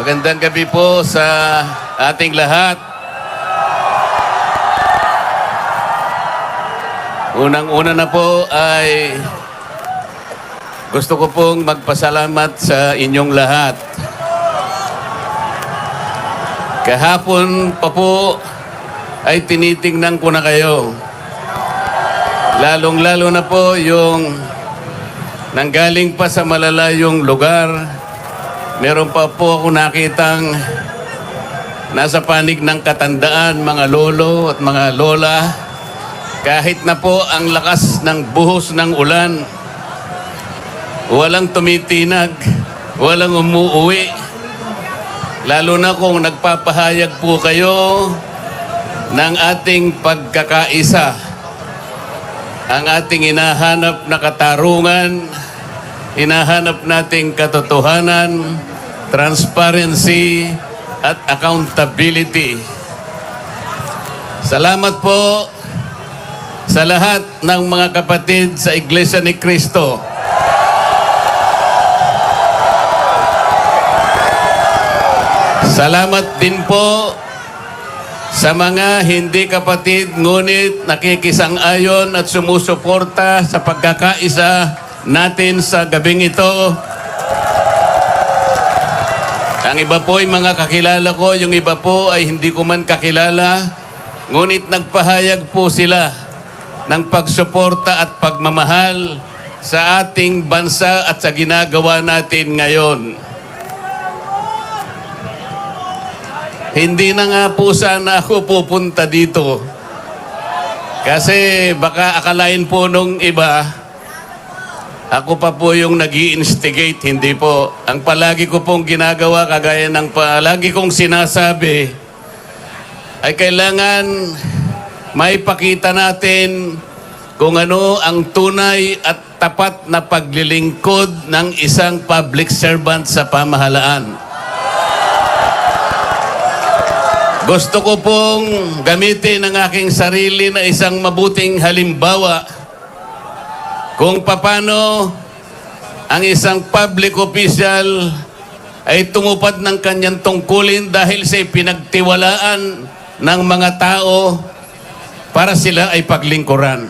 Magandang gabi po sa ating lahat. Unang-una na po ay gusto ko pong magpasalamat sa inyong lahat. Kahapon pa po ay tinitingnan ko na kayo. Lalong-lalo na po yung nanggaling pa sa malalayong lugar. Meron pa po ako nakitang nasa panig ng katandaan, mga lolo at mga lola. Kahit na po ang lakas ng buhos ng ulan, walang tumitinag, walang umuuwi. Lalo na kung nagpapahayag po kayo ng ating pagkakaisa. Ang ating hinahanap na katarungan, hinahanap nating katotohanan, transparency, at accountability. Salamat po sa lahat ng mga kapatid sa Iglesia ni Cristo. Salamat din po sa mga hindi kapatid ngunit nakikisang-ayon at sumusuporta sa pagkakaisa natin sa gabing ito. Ang iba po ay mga kakilala ko, yung iba po ay hindi ko man kakilala, ngunit nagpahayag po sila ng pagsuporta at pagmamahal sa ating bansa at sa ginagawa natin ngayon. Hindi na nga po sana ako pupunta dito kasi baka akalain po nung iba ako pa po yung nag-i-instigate, hindi po. Ang palagi ko pong ginagawa, kagaya ng palagi kong sinasabi, ay kailangan maipakita natin kung ano ang tunay at tapat na paglilingkod ng isang public servant sa pamahalaan. Gusto ko pong gamitin ang aking sarili na isang mabuting halimbawa kung paano ang isang public official ay tumupad ng kanyang tungkulin dahil sa pinagtiwalaan ng mga tao para sila ay paglingkuran.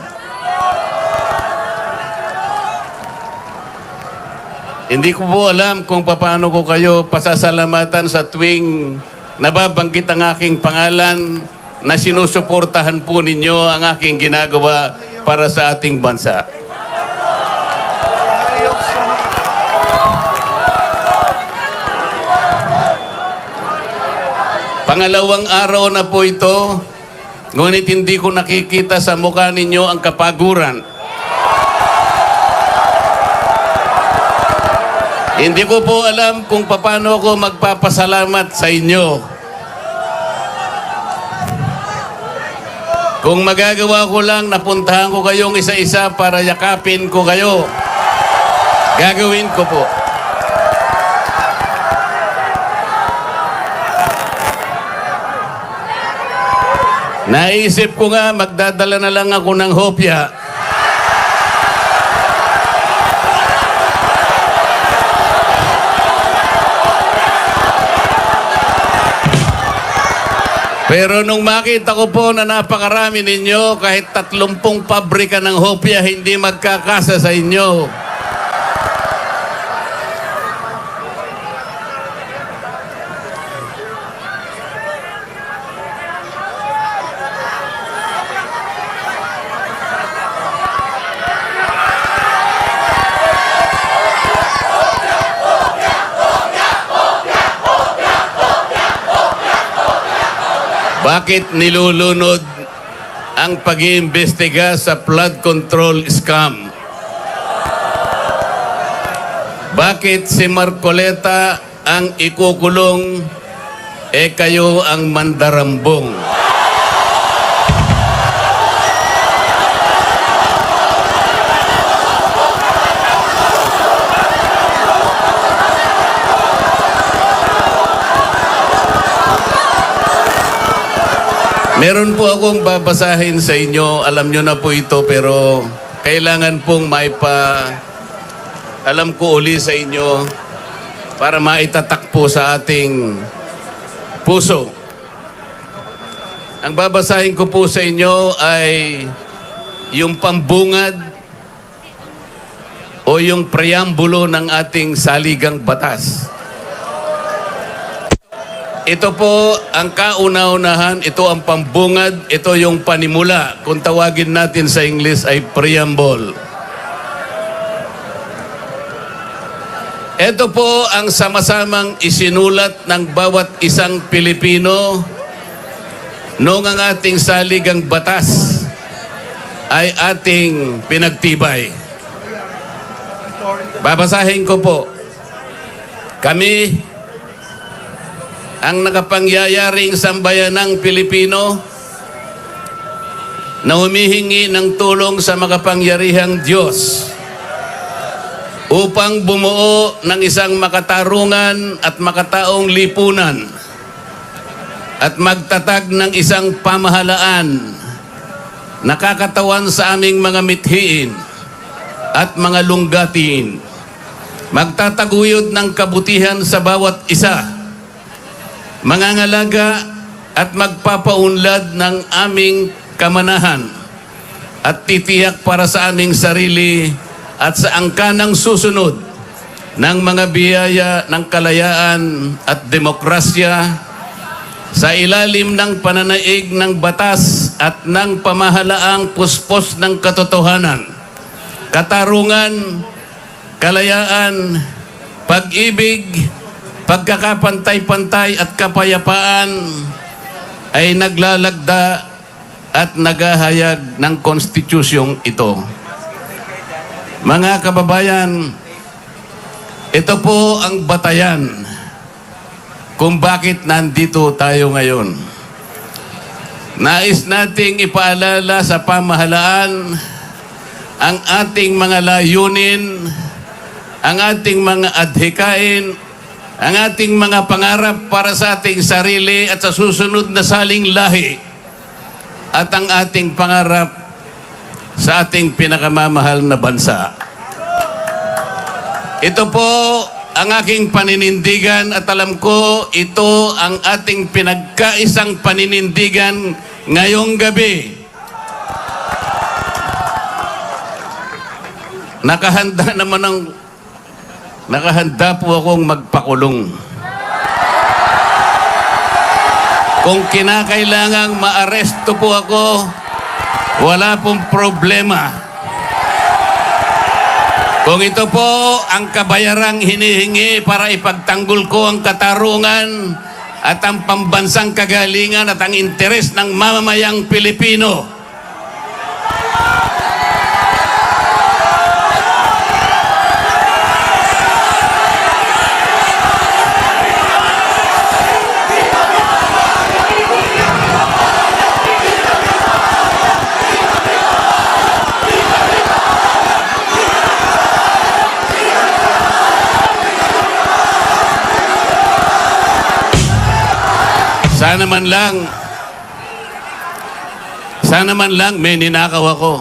Hindi ko po alam kung paano ko kayo pasasalamatan sa tuwing nababanggit ang aking pangalan na sinusuportahan po ninyo ang aking ginagawa para sa ating bansa. Pangalawang araw na po ito, ngunit hindi ko nakikita sa mukha ninyo ang kapaguran. Hindi ko po alam kung paano ako magpapasalamat sa inyo. Kung magagawa ko lang, napuntahan ko kayong isa-isa para yakapin ko kayo. Gagawin ko po. Naisip ko nga, magdadala na lang ako ng hopya. Pero nung makita ko po na napakarami ninyo, kahit 30 pabrika ng hopya, hindi magkakasa sa inyo. Bakit nilulunod ang pag-iimbestiga sa flood control scam? Bakit si Marcoleta ang ikukulong, kayo ang mandarambong? Meron po akong babasahin sa inyo. Alam nyo na po ito, pero kailangan pong alam ko uli sa inyo para maitatak po sa ating puso. Ang babasahin ko po sa inyo ay yung pambungad o yung preambulo ng ating saligang batas. Ito po ang kauna-unahan, ito ang pambungad, ito yung panimula. Kung tawagin natin sa English ay preamble. Ito po ang sama-samang isinulat ng bawat isang Pilipino noong ang ating saligang batas ay ating pinagtibay. Babasahin ko po. Kami, ang nakapangyariang sambayanang Pilipino na humihingi ng tulong sa makapangyarihang Diyos upang bumuo ng isang makatarungan at makataong lipunan at magtatag ng isang pamahalaan nakakatawan sa aming mga mithiin at mga lunggatiin, magtataguyod ng kabutihan sa bawat isa, mangangalaga at magpapaunlad ng aming kamanahan at titiyak para sa aming sarili at sa angkanang susunod ng mga biyaya ng kalayaan at demokrasya sa ilalim ng pananaig ng batas at ng pamahalaang puspos ng katotohanan, katarungan, kalayaan, pag-ibig, pagkakapantay-pantay at kapayapaan ay naglalagda at naghahayag ng konstitusyong ito. Mga kababayan, ito po ang batayan kung bakit nandito tayo ngayon. Nais nating ipaalala sa pamahalaan ang ating mga layunin, ang ating mga adhikain, ang ating mga pangarap para sa ating sarili at sa susunod na saling lahi, at ang ating pangarap sa ating pinakamamahal na bansa. Ito po ang aking paninindigan at alam ko ito ang ating pinagkaisang paninindigan ngayong gabi. Nakahanda po akong magpakulong. Kung kinakailangang maaresto po ako, wala pong problema. Kung ito po ang kabayarang hinihingi para ipagtanggol ko ang katarungan at ang pambansang kagalingan at ang interes ng mamamayang Pilipino, sana man lang may ninakaw ako.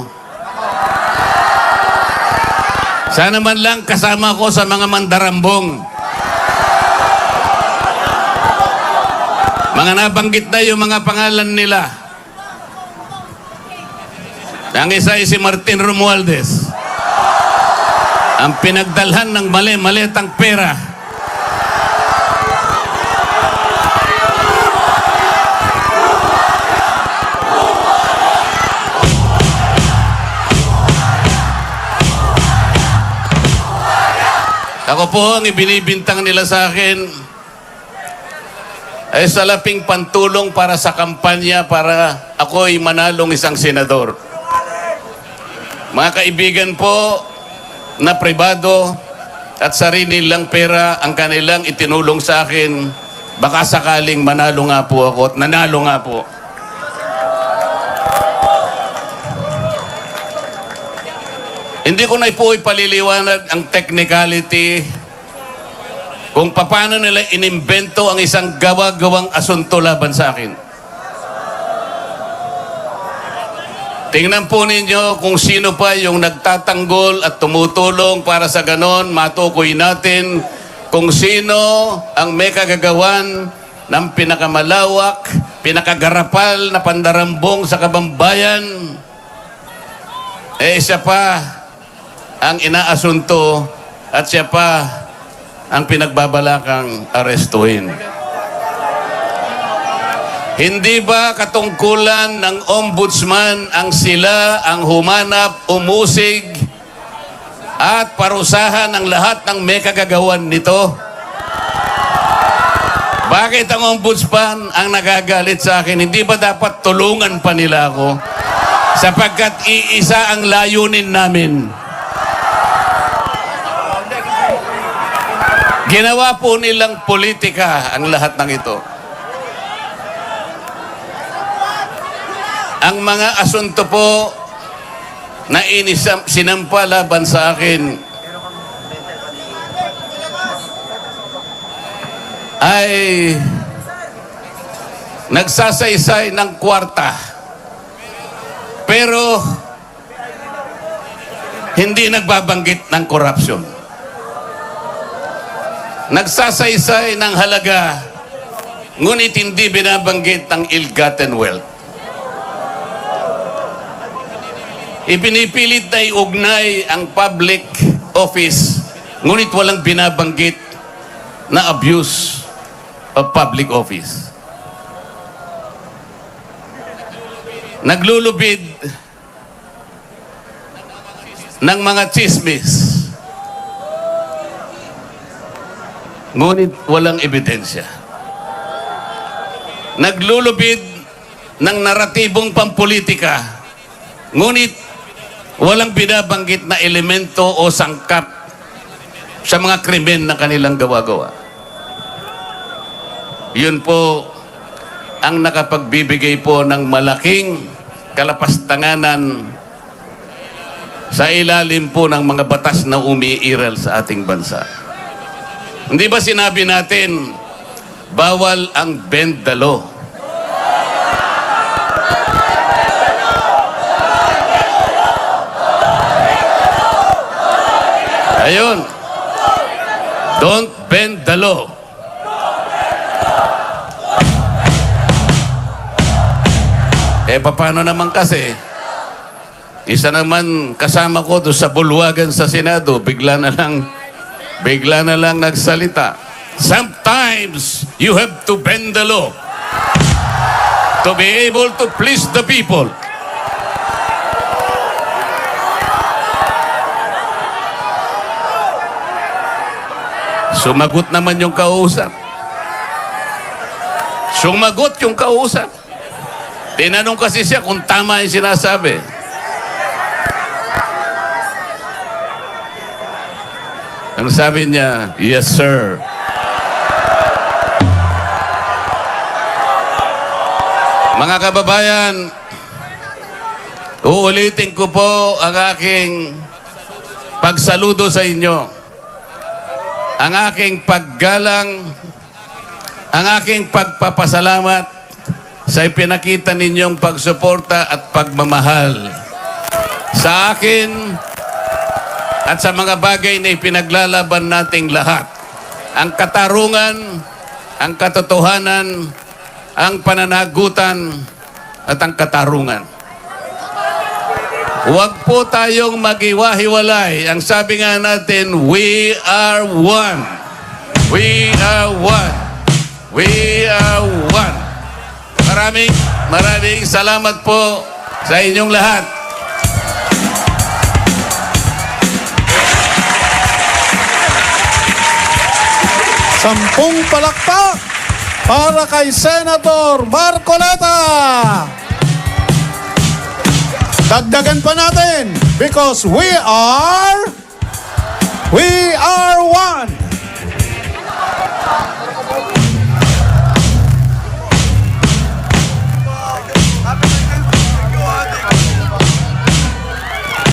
Sana man lang kasama ko sa mga mandarambong. Mga nabanggit na yung mga pangalan nila. Ang isa ay si Martin Romualdez. Ang pinagdalhan ng mali-malitang pera. Ako po ang ibinibintang nila sa akin ay salaping pantulong para sa kampanya para ako'y manalong isang senador. Mga kaibigan po na pribado at sarili nilang pera ang kanilang itinulong sa akin, baka sakaling manalo nga po ako at nanalo nga po. Hindi ko na po ipaliliwanag ang technicality kung paano nila inimbento ang isang gawa-gawang asunto laban sa akin. Tingnan po ninyo kung sino pa yung nagtatanggol at tumutulong para sa ganon, matukoy natin kung sino ang may kagagawan ng pinakamalawak, pinakagarapal na pandarambong sa kabambayan, siya pa ang inaasunto at siya pa ang pinagbabalakang arestuhin. Hindi ba katungkulan ng ombudsman ang sila ang humanap, umusig, at parusahan ang lahat ng may kagagawan nito? Bakit ang ombudsman ang nagagalit sa akin? Hindi ba dapat tulungan pa nila ako? Sapagkat iisa ang layunin namin. Ginawa po nilang politika ang lahat ng ito. Ang mga asunto po na sinampa laban sa akin ay nagsasaysay ng kwarta, pero hindi nagbabanggit ng korupsyon. Nagsasaysay ng halaga, ngunit hindi binabanggit ang ill-gotten wealth. Ipinipilit na iugnay ang public office, ngunit walang binabanggit na abuse of public office. Naglulubid ng mga chismis, ngunit walang ebidensya. Naglulubid ng naratibong pampolitika, ngunit walang binabanggit na elemento o sangkap sa mga krimen na kanilang gawa-gawa. Yun po ang nakapagbibigay po ng malaking kalapastanganan sa ilalim po ng mga batas na umiiral sa ating bansa. Hindi ba sinabi natin, bawal ang bend the law? Ayun. Don't bend the law. Paano naman kasi? Isa naman kasama ko doon sa bulwagan sa Senado, bigla na lang nagsalita. Sometimes you have to bend the law to be able to please the people. Sumagot naman yung kausap. Sumagot yung kausap. Tinanong kasi siya kung tama yung sinasabi. Ang sabi niya, yes sir. Mga kababayan, uulitin ko po ang aking pagsaludo sa inyo. Ang aking paggalang, ang aking pagpapasalamat sa ipinakita ninyong pagsuporta at pagmamahal sa akin at sa mga bagay na ipinaglalaban nating lahat. Ang katarungan, ang katotohanan, ang pananagutan at ang katarungan. Huwag po tayong mag-iwahiwalay. Ang sabi nga natin, we are one. We are one. We are one. Maraming salamat po sa inyong lahat. Sampung palakpak para kay Senator Marcoleta. Dagdagan pa natin because we are one.